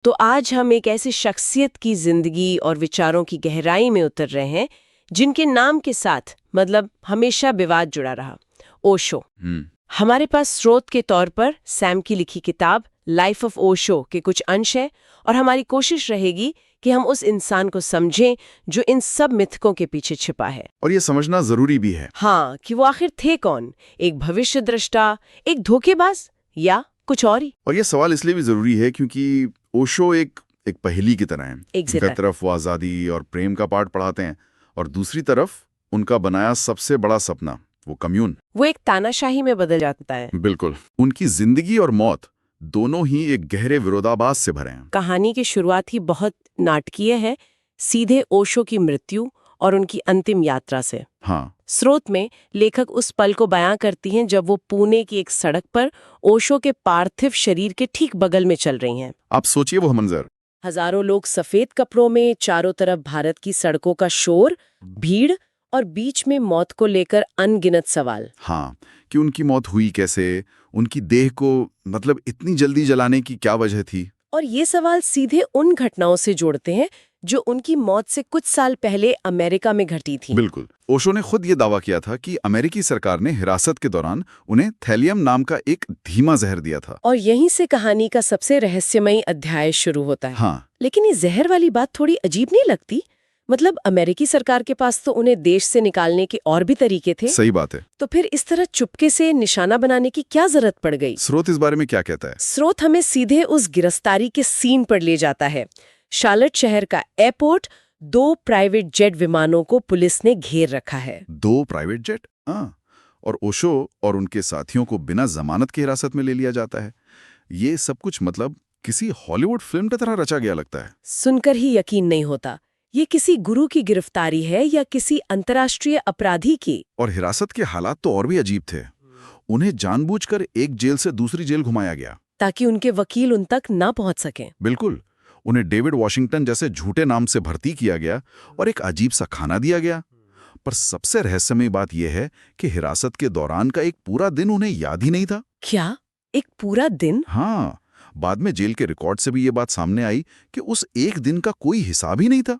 तो आज हम एक ऐसी शख्सियत की जिंदगी और विचारों की गहराई में उतर रहे हैं जिनके नाम के साथ मतलब हमेशा विवाद जुड़ा रहा, ओशो। हमारे पास स्रोत के तौर पर सैम की लिखी किताब लाइफ ऑफ ओशो के कुछ अंश हैं और हमारी कोशिश रहेगी कि हम उस इंसान को समझें जो इन सब मिथकों के पीछे छिपा है। और ये समझना जरूरी भी है। हाँ, कि वो आखिर थे कौन, एक भविष्य दृष्टा, एक धोखेबाज या कुछ और ही। और ये सवाल इसलिए भी जरूरी है क्योंकि ओशो एक पहेली की तरह है। एक तरफ वो आज़ादी और प्रेम का पाठ पढ़ाते हैं और दूसरी तरफ उनका बनाया सबसे बड़ा सपना, वो कम्यून, वो एक तानाशाही में बदल जाता है। बिल्कुल। उनकी जिंदगी और मौत दोनों ही एक गहरे विरोधाभास से भरे हैं। कहानी की शुरुआत ही बहुत नाटकीय है, सीधे ओशो की मृत्यु और उनकी अंतिम यात्रा से। हाँ, स्रोत में लेखक उस पल को बयां करती हैं जब वो पुणे की एक सड़क पर ओशो के पार्थिव शरीर के ठीक बगल में चल रही हैं। आप सोचिए वो मंजर। हजारों लोग सफेद कपड़ों में, चारों तरफ भारत की सड़कों का शोर, भीड़ और बीच में मौत को लेकर अनगिनत सवाल। हाँ, कि उनकी मौत हुई कैसे, उनकी देह को मतलब इतनी जल्दी जलाने की क्या वजह थी। और ये सवाल सीधे उन घटनाओं से जोड़ते हैं जो उनकी मौत से कुछ साल पहले अमेरिका में घटी थी। बिल्कुल। ओशो ने खुद ये दावा किया था कि अमेरिकी सरकार ने हिरासत के दौरान उन्हें थैलियम नाम का एक धीमा जहर दिया था। और यहीं से कहानी का सबसे रहस्यमयी अध्याय शुरू होता है। हाँ, लेकिन ये जहर वाली बात थोड़ी अजीब नहीं लगती? मतलब अमेरिकी सरकार के पास तो उन्हें देश से निकालने के और भी तरीके थे। सही बात है। तो फिर इस तरह चुपके से निशाना बनाने की क्या जरूरत पड़ गई? स्रोत इस बारे में क्या कहता है? स्रोत हमें सीधे उस गिरफ्तारी के सीन पर ले जाता है। शार्लेट शहर का एयरपोर्ट, 2 प्राइवेट जेट विमानों को पुलिस ने घेर रखा है। 2 प्राइवेट जेट? हाँ। और ओशो और उनके साथियों को बिना जमानत की हिरासत में ले लिया जाता है। ये सब कुछ मतलब किसी हॉलीवुड फिल्म की तरह रचा गया लगता है। सुनकर ही यकीन नहीं होता। ये किसी गुरु की गिरफ्तारी है या किसी अंतर्राष्ट्रीय अपराधी की। और हिरासत के हालात तो और भी अजीब थे। उन्हें जानबूझकर एक जेल से दूसरी जेल घुमाया गया ताकि उनके वकील उन तक ना पहुंच सकें। बिल्कुल। उन्हें डेविड वॉशिंगटन जैसे झूठे नाम से भर्ती किया गया और एक अजीब सा खाना दिया गया। पर सबसे रहस्यमयी बात यह है कि हिरासत के दौरान का एक पूरा दिन उन्हें याद ही नहीं था। क्या? एक पूरा दिन? हाँ, बाद में जेल के रिकॉर्ड से भी ये बात सामने आई कि उस एक दिन का कोई हिसाब ही नहीं था,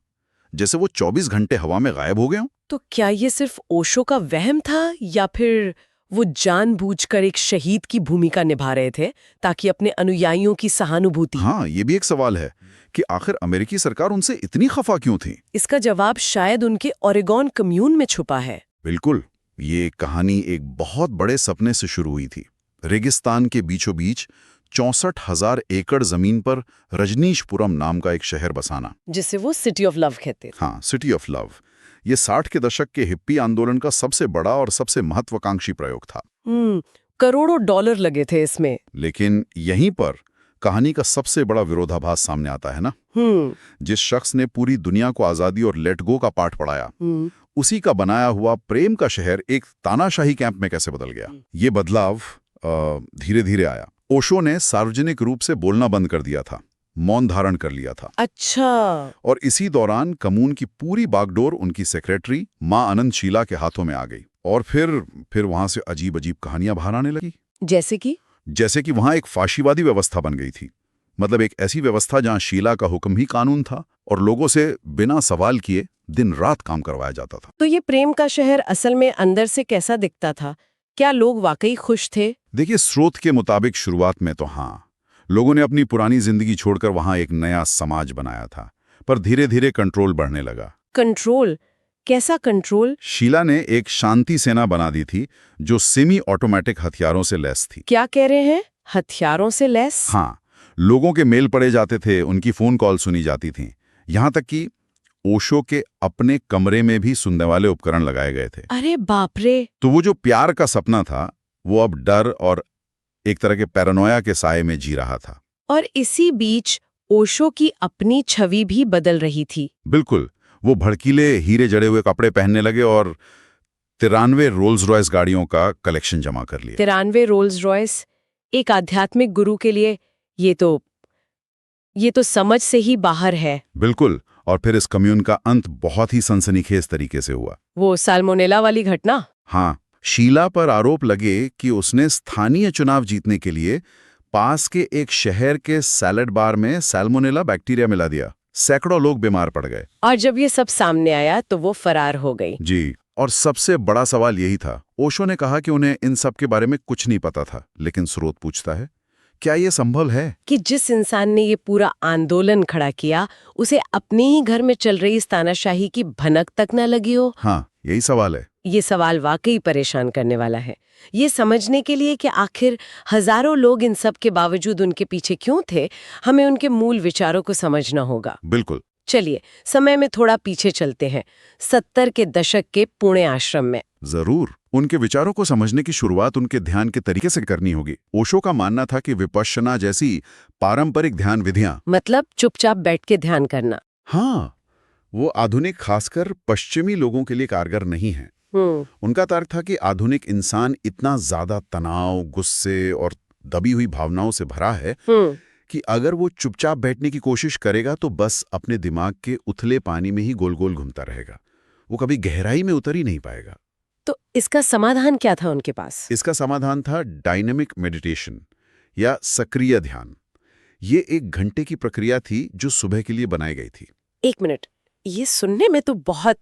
जैसे वो 24 घंटे हवा में गायब हो गए हों। तो क्या ये सिर्फ ओशो का वहम था या फिर वो जानबूझकर एक शहीद की भूमिका निभा रहे थे ताकि अपने अनुयायियों की सहानुभूति? हाँ, ये भी एक सवाल है कि आखिर अमेरिकी सरकार उनसे इतनी खफा क्यों थी। इसका जवाब शायद उनके ओरेगॉन कम्यून में छुपा है। बिल्कुल। ये कहानी एक बहुत बड़े सपने से शुरू हुई थी। रेगिस्तान के बीचों बीच 64,000 एकड़ जमीन पर रजनीशपुरम नाम का एक शहर बसाना, जिसे वो सिटी ऑफ लव कहते थे। हाँ, सिटी ऑफ लव। ये 60 के दशक के हिप्पी आंदोलन का सबसे बड़ा और सबसे महत्वाकांक्षी प्रयोग था। करोड़ों डॉलर लगे थे इसमें। लेकिन यहीं पर कहानी का सबसे बड़ा विरोधाभास सामने आता है ना। जिस शख्स ने पूरी दुनिया को आजादी और लेट गो का पाठ पढ़ाया, उसी का बनाया हुआ प्रेम का शहर एक तानाशाही कैंप में कैसे बदल गया। ये बदलाव धीरे धीरे आया। ओशो ने सार्वजनिक रूप से बोलना बंद कर दिया था, मौन धारण कर लिया था। अच्छा। और इसी दौरान कम्यून की पूरी बागडोर उनकी सेक्रेटरी माँ अनंतशीला के हाथों में आ गई। और फिर वहां से अजीब अजीब कहानियां बाहर आने लगी। जैसे कि वहां एक फाशीवादी व्यवस्था बन गई थी। मतलब एक ऐसी व्यवस्था जहां शीला का हुक्म ही कानून था और लोगों से बिना सवाल किए दिन रात काम करवाया जाता था। तो ये प्रेम का शहर असल में अंदर से कैसा दिखता था? क्या लोग वाकई खुश थे? देखिए, स्रोत के मुताबिक शुरुआत में तो हाँ, लोगों ने अपनी पुरानी जिंदगी छोड़कर वहां एक नया समाज बनाया था। पर धीरे धीरे कंट्रोल बढ़ने लगा। कंट्रोल? कैसा कंट्रोल? शीला ने एक शांति सेना बना दी थी जो सेमी ऑटोमेटिक हथियारों से लैस थी। क्या कह रहे हैं? हथियारों से लैस? हाँ, लोगों के मेल पढ़े जाते थे, उनकी फोन कॉल सुनी जाती थी, यहां तक कि ओशो के अपने कमरे में भी सुनने वाले उपकरण लगाए गए थे। अरे बाप रे! तो वो जो प्यार का सपना था वो अब डर और एक तरह के पैरानोया के साए में जी रहा था। और इसी बीच ओशो की अपनी छवि भी बदल रही थी। बिल्कुल। वो भड़कीले हीरे जड़े हुए कपड़े पहनने लगे और 93 रोल्स रॉयस गाड़ियों का कलेक्शन जमा कर लिया। 93 रोल्स रॉयस? एक आध्यात्मिक गुरु के लिए ये तो समझ से ही बाहर है। बिल्कुल। और फिर इस कम्यून का अंत बहुत ही सनसनीखेज तरीके से हुआ। वो साल्मोनेला वाली घटना? हाँ, शीला पर आरोप लगे कि उसने स्थानीय चुनाव जीतने के लिए पास के एक शहर के सैलेड बार में सैल्मोनेला बैक्टीरिया मिला दिया। सैकड़ों लोग बीमार पड़ गए। और जब ये सब सामने आया तो वो फरार हो गई। जी, और सबसे बड़ा सवाल यही था। ओशो ने कहा कि उन्हें इन सब के बारे में कुछ नहीं पता था, लेकिन स्रोत पूछता है, क्या ये संभव है कि जिस इंसान ने ये पूरा आंदोलन खड़ा किया उसे अपने ही घर में चल रही इस तानाशाही की भनक तक न लगी हो? हाँ, यही सवाल है। ये सवाल वाकई परेशान करने वाला है। ये समझने के लिए कि आखिर हजारों लोग इन सब के बावजूद उनके पीछे क्यों थे, हमें उनके मूल विचारों को समझना होगा। बिल्कुल। चलिए समय में थोड़ा पीछे चलते हैं, 70 के दशक के पुणे आश्रम में। जरूर। उनके विचारों को समझने की शुरुआत उनके ध्यान के तरीके से करनी होगी। ओशो का मानना था कि विपश्यना जैसी पारंपरिक ध्यान विधियां, मतलब चुपचाप बैठ के ध्यान करना, हाँ, वो आधुनिक खासकर पश्चिमी लोगों के लिए कारगर नहीं है। उनका तर्क था कि आधुनिक इंसान इतना ज्यादा तनाव, गुस्से और दबी हुई भावनाओं से भरा है कि अगर वो चुपचाप बैठने की कोशिश करेगा तो बस अपने दिमाग के उथले पानी में ही गोल गोल घूमता रहेगा। वो कभी गहराई में उतर ही नहीं पाएगा। तो इसका समाधान क्या था उनके पास? इसका समाधान था डायनेमिक मेडिटेशन या सक्रिय ध्यान। ये 1 घंटे की प्रक्रिया थी जो सुबह के लिए बनाई गई थी। 1 मिनट, ये सुनने में तो बहुत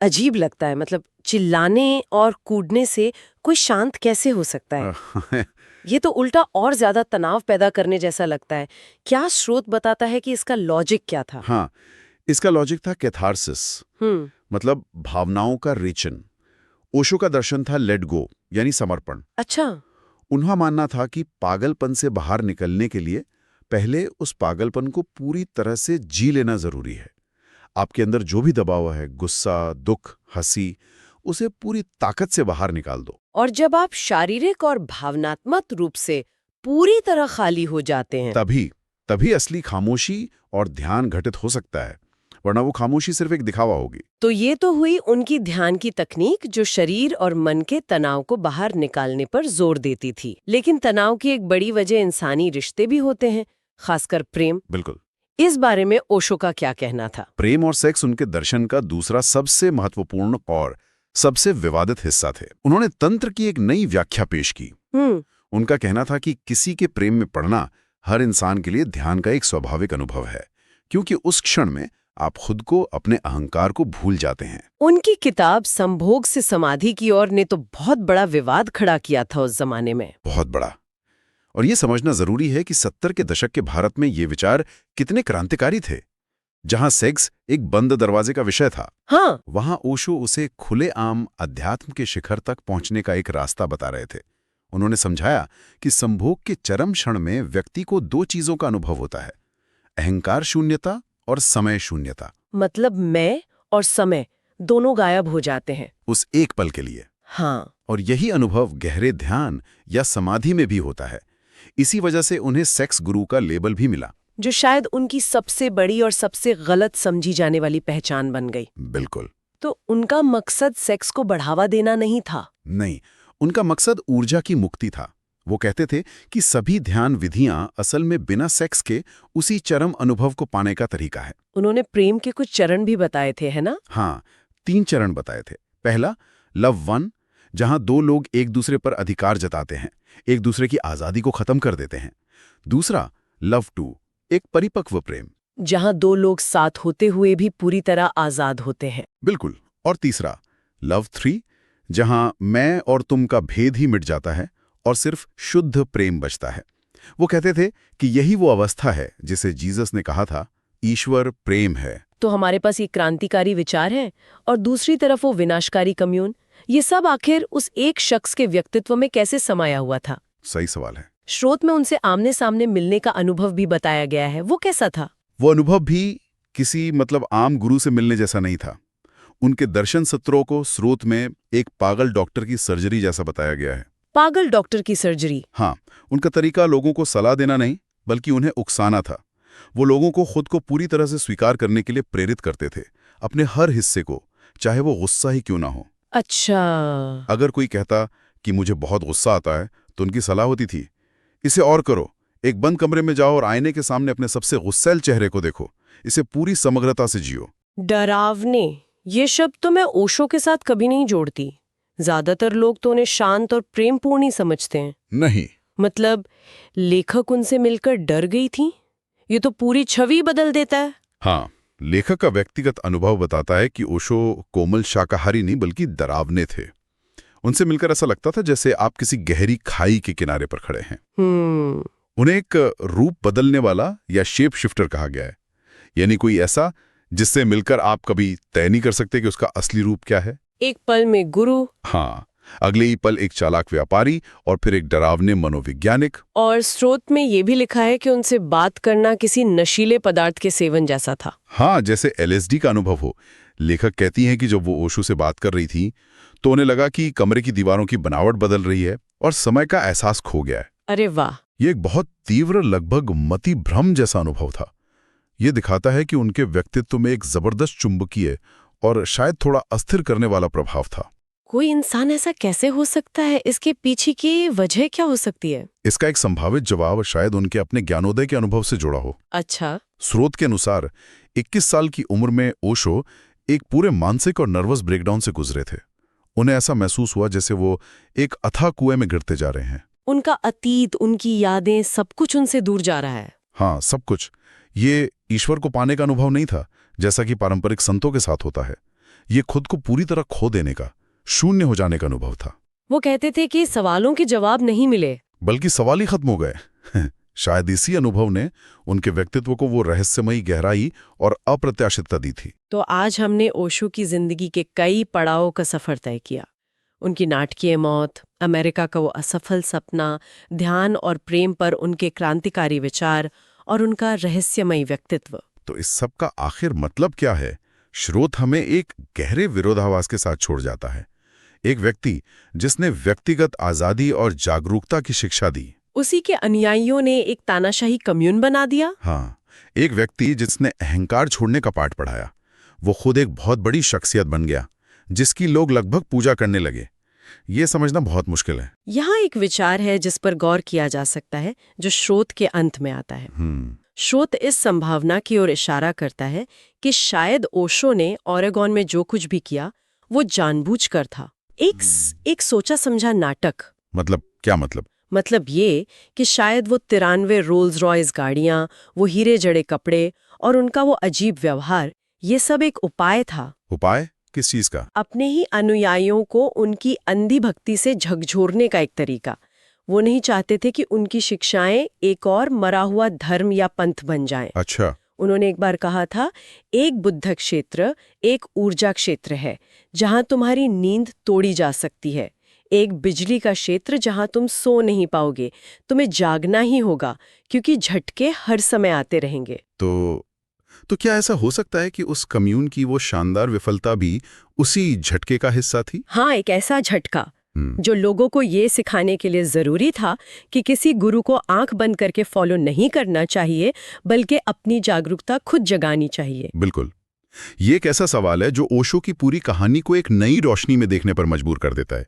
अजीब लगता है। मतलब चिल्लाने और कूदने से कोई शांत कैसे हो सकता है? ये तो उल्टा और ज्यादा तनाव पैदा करने जैसा लगता है। क्या स्रोत बताता है कि इसका लॉजिक क्या था? हाँ, इसका लॉजिक था कैथारसिस, मतलब भावनाओं का रेचन। ओशो का दर्शन था लेट गो, यानी समर्पण। अच्छा। उनका मानना था कि पागलपन से बाहर निकलने के लिए पहले उस पागलपन को पूरी तरह से जी लेना जरूरी है। आपके अंदर जो भी दबा हुआ है, गुस्सा, दुख, हंसी, उसे पूरी ताकत से बाहर निकाल दो। और जब आप शारीरिक और भावनात्मक रूप से पूरी तरह खाली हो जाते हैं, तभी असली खामोशी और ध्यान घटित हो सकता है, वरना वो खामोशी सिर्फ एक दिखावा होगी। तो ये तो हुई उनकी ध्यान की तकनीक जो शरीर और मन के तनाव को बाहर निकालने पर जोर देती थी। लेकिन तनाव की एक बड़ी वजह इंसानी रिश्ते भी होते हैं, खासकर प्रेम। बिल्कुल। इस बारे में ओशो का क्या कहना था? प्रेम और सेक्स उनके दर्शन का दूसरा सबसे महत्वपूर्ण और सबसे विवादित हिस्सा थे। उन्होंने तंत्र की एक नई व्याख्या पेश की। उनका कहना था कि किसी के प्रेम में पड़ना हर इंसान के लिए ध्यान का एक स्वाभाविक अनुभव है, क्योंकि उस क्षण में आप खुद को, अपने अहंकार को भूल जाते हैं। उनकी किताब संभोग से समाधि की ओर ने तो बहुत बड़ा विवाद खड़ा किया था उस जमाने में। बहुत बड़ा। और ये समझना जरूरी है कि 70 के दशक के भारत में ये विचार कितने क्रांतिकारी थे। जहां सेक्स एक बंद दरवाजे का विषय था, हाँ, वहां ओशो उसे खुलेआम अध्यात्म के शिखर तक पहुंचने का एक रास्ता बता रहे थे। उन्होंने समझाया कि संभोग के चरम क्षण में व्यक्ति को 2 चीजों का अनुभव होता है, अहंकार शून्यता और समय शून्यता। मतलब मैं और समय दोनों गायब हो जाते हैं उस एक पल के लिए। हाँ। और यही अनुभव गहरे ध्यान या समाधि में भी होता है। इसी वजह से उन्हें सेक्स गुरु का लेबल भी मिला, जो शायद उनकी सबसे बड़ी और सबसे गलत समझी जाने वाली पहचान बन गई। बिल्कुल। तो उनका मकसद सेक्स को बढ़ावा देना नहीं था? नहीं, उनका मकसद ऊर्जा की मुक्ति था। वो कहते थे कि सभी ध्यान विधियां असल में बिना सेक्स के उसी चरम अनुभव को पाने का तरीका है। उन्होंने प्रेम के कुछ चरण भी बताए थे, है ना? हाँ, 3 चरण बताए थे। पहला, लव 1, जहां 2 लोग एक दूसरे पर अधिकार जताते हैं, एक दूसरे की आजादी को खत्म कर देते हैं। दूसरा, लव 2, एक परिपक्व प्रेम, जहां 2 लोग साथ होते हुए भी पूरी तरह आजाद होते हैं। बिल्कुल। और तीसरा, लव 3, जहां मैं और तुम का भेद ही मिट जाता है और सिर्फ शुद्ध प्रेम बचता है। वो कहते थे कि यही वो अवस्था है जिसे जीसस ने कहा था, ईश्वर प्रेम है। तो हमारे पास ये क्रांतिकारी विचार है और दूसरी तरफ वो विनाशकारी कम्यून। ये सब आखिर उस एक शख्स के व्यक्तित्व में कैसे समाया हुआ था? सही सवाल है। स्रोत में उनसे आमने सामने मिलने का अनुभव भी बताया गया है, वो कैसा था? वो अनुभव भी किसी आम गुरु से मिलने जैसा नहीं था। उनके दर्शन सत्रों को स्रोत में एक पागल डॉक्टर की सर्जरी जैसा बताया गया है। पागल डॉक्टर की सर्जरी? हाँ, उनका तरीका लोगों को सलाह देना नहीं, बल्कि उन्हें उकसाना था। वो लोगों को खुद को पूरी तरह से स्वीकार करने के लिए प्रेरित करते थे, अपने हर हिस्से को, चाहे वो गुस्सा ही क्यों ना हो। अच्छा। अगर कोई कहता कि मुझे बहुत गुस्सा आता है, तो उनकी सलाह होती थी, इसे और करो, एक बंद कमरे में जाओ और आईने के सामने अपने सबसे गुस्सैल चेहरे को देखो, इसे पूरी समग्रता से जियो। डरावने, ये शब्द तो मैं ओशो के साथ कभी नहीं जोड़ती। ज्यादातर लोग तो उन्हें शांत और प्रेमपूर्ण ही समझते हैं। नहीं, मतलब लेखक उनसे मिलकर डर गई थी? ये तो पूरी छवि बदल देता है। हाँ, लेखक का व्यक्तिगत अनुभव बताता है कि ओशो कोमल शाकाहारी नहीं बल्कि डरावने थे। उनसे मिलकर ऐसा लगता था जैसे आप किसी गहरी खाई के किनारे पर खड़े हैं। उन्हें एक रूप बदलने वाला या शेप शिफ्टर कहा गया है, यानी कोई ऐसा जिससे मिलकर आप कभी तय नहीं कर सकते कि उसका असली रूप क्या है। एक पल में गुरु, हाँ, अगले ही पल एक चालाक व्यापारी और फिर एक डरावने मनोवैज्ञानिक। और स्रोत में ये भी लिखा है कि उनसे बात करना किसी नशीले पदार्थ के सेवन जैसा था। हाँ, जैसे LSD का अनुभव हो। लेखक कहती हैं कि जब वो ओशो से बात कर रही थी तो उन्हें लगा कि कमरे की दीवारों की बनावट बदल रही है और समय का एहसास खो गया है। अरे वाह! ये एक बहुत तीव्र, लगभग मति भ्रम जैसा अनुभव था। ये दिखाता है कि उनके व्यक्तित्व में एक जबरदस्त चुंबकीय और शायद थोड़ा अस्थिर करने वाला प्रभाव था। कोई इंसान ऐसा कैसे हो सकता है? इसके पीछे की वजह क्या हो सकती है? इसका एक संभावित जवाब शायद उनके अपने ज्ञानोदय के अनुभव से जुड़ा हो। अच्छा। स्रोत के अनुसार 21 साल की उम्र में ओशो एक पूरे मानसिक और नर्वस ब्रेकडाउन से गुजरे थे। उन्हें ऐसा महसूस हुआ जैसे वो एक अथाह कुएं में गिरते जा रहे हैं। उनका अतीत, उनकी यादें, सब कुछ उनसे दूर जा रहा है। हाँ, सब कुछ। ये ईश्वर को पाने का अनुभव नहीं था जैसा कि पारंपरिक संतों के साथ होता है। ये खुद को पूरी तरह खो देने का, शून्य हो जाने का अनुभव था। वो कहते थे कि सवालों के जवाब नहीं मिले, बल्कि सवाल ही खत्म हो गए। शायद इसी अनुभव ने उनके व्यक्तित्व को वो रहस्यमयी गहराई और अप्रत्याशितता दी थी। तो आज हमने ओशो की जिंदगी के कई पड़ावों का सफर तय किया। उनकी नाटकीय मौत, अमेरिका का वो असफल सपना, ध्यान और प्रेम पर उनके क्रांतिकारी विचार और उनका रहस्यमयी व्यक्तित्व। तो इस सब का आखिर मतलब क्या है? स्रोत हमें एक गहरे विरोधाभास के साथ छोड़ जाता है। एक व्यक्ति जिसने व्यक्तिगत आजादी और जागरूकता की शिक्षा दी, उसी के अनुयायियों ने एक तानाशाही कम्यून बना दिया। हाँ, एक व्यक्ति जिसने अहंकार छोड़ने का पाठ पढ़ाया। वो खुद एक बहुत बड़ी शख्सियत बन गया जिसकी लोग लगभग पूजा करने लगे। ये समझना बहुत मुश्किल है। यहाँ एक विचार है जिस पर गौर किया जा सकता है, जो स्रोत के अंत में आता है। स्रोत इस संभावना की ओर इशारा करता है कि शायद ओशो ने ओरेगॉन में जो कुछ भी किया वो जानबूझकर था। एक सोचा समझा नाटक। मतलब क्या मतलब? मतलब ये कि शायद वो 93 रोल्स रॉयस गाड़ियां, वो हीरे जड़े कपड़े और उनका वो अजीब व्यवहार, ये सब एक उपाय था। उपाय? किस चीज का? अपने ही अनुयायियों को उनकी अंधी भक्ति से झकझोरने का एक तरीका। वो नहीं चाहते थे कि उनकी शिक्षाएं एक और मरा हुआ धर्म या पंथ बन जाएं। अच्छा। उन्होंने एक बार कहा था, एक बुद्ध क्षेत्र एक ऊर्जा क्षेत्र है जहां तुम्हारी नींद तोड़ी जा सकती है, एक बिजली का क्षेत्र जहां तुम सो नहीं पाओगे, तुम्हें जागना ही होगा क्योंकि झटके हर समय आते रहेंगे। तो क्या ऐसा हो सकता है कि उस कम्यून की वो शानदार विफलता भी उसी झटके का हिस्सा थी? हाँ, एक ऐसा झटका जो लोगों को ये सिखाने के लिए जरूरी था कि किसी गुरु को आंख बंद करके फॉलो नहीं करना चाहिए, बल्कि अपनी जागरूकता खुद जगानी चाहिए। बिल्कुल। ये एक ऐसा सवाल है जो ओशो की पूरी कहानी को एक नई रोशनी में देखने पर मजबूर कर देता है।